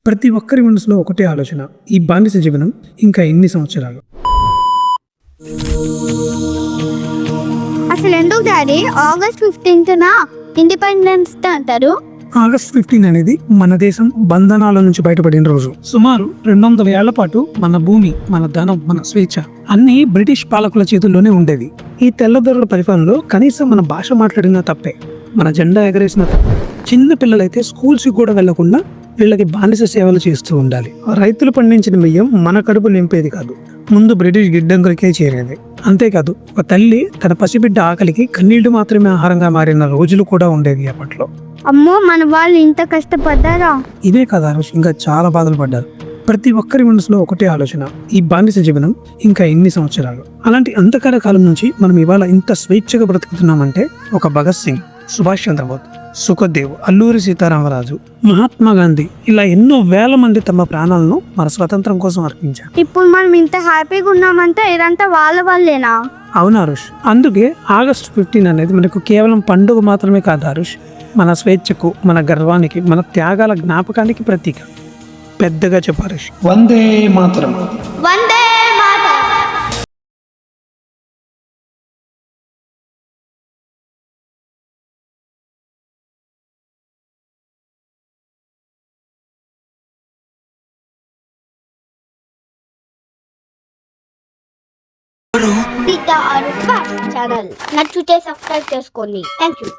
ప్రతి ఒక్కరి మనసులో ఒకటే ఆలోచన, ఈ బానిస జీవనం ఇంకా ఎన్ని సంవత్సరాలు. అసలు ఎందుకు డాడీ ఆగస్ట్ 15న ఇండిపెండెన్స్ డే అంటారు? ఆగస్ట్ 15 అనేది మన దేశం బంధనాల నుంచి బయటపడిన రోజు. సుమారు 200 ఏళ్ల పాటు మన భూమి, మన ధనం, మన స్వేచ్ఛ అన్ని బ్రిటిష్ పాలకుల చేతుల్లోనే ఉండేవి. ఈ తెల్లదొరల పరిపాలనలో కనీసం మన భాష మాట్లాడినా తప్పే, మన జెండా ఎగరేసిన తప్పే. చిన్న పిల్లలైతే స్కూల్స్కి కూడా వెళ్లకుండా వీళ్ళకి బానిస సేవలు చేస్తూ ఉండాలి. రైతులు పండించిన బియ్యం మన కడుపు నింపేది కాదు, ముందు బ్రిటిష్ గిడ్డంగులకే చేరేది. అంతేకాదు, ఒక తల్లి తన పసిబిడ్డ ఆకలికి కన్నీళ్లు మాత్రమే ఆహారంగా మారిన రోజులు కూడా ఉండేవి అప్పట్లో. అమ్మో, మన వాళ్ళు ఇంత కష్టపడ్డారా? ఇదే కదా ఇంకా చాలా బాధలు పడ్డారు. ప్రతి ఒక్కరి మనసులో ఒకటే ఆలోచన, ఈ బానిస జీవనం ఇంకా ఎన్ని సంవత్సరాలు. అలాంటి అంధకార కాలం నుంచి మనం ఇవాళ ఇంత స్వేచ్ఛగా బ్రతుకుతున్నామంటే ఒక భగత్ సింగ్, సుభాష్ చంద్రబోస్, సుఖదేవ్, అల్లూరి సీతారామరాజు, మహాత్మా గాంధీ ఇలా ఎన్నో వేల మంది తమ ప్రాణాలను మన స్వతంత్రం కోసం అర్పించారు. ఇప్పుడు మనం ఇంత హ్యాపీగా ఉన్నామంటే ఇదంతా వాళ్ళ వల్లేనా? అవును హరుష్, అందుకే ఆగస్ట్ 15 అనేది మనకు కేవలం పండుగ మాత్రమే కాదు హరుష్, మన స్వేచ్ఛకు, మన గర్వానికి, మన త్యాగాల జ్ఞాపకానికి ప్రతీక. పెద్దగా చెప్పారు, వందే మాతరం. వందే మాతరం. ఛానల్ నచ్చితే సబ్స్క్రైబ్ చేసుకోండి. Thank you.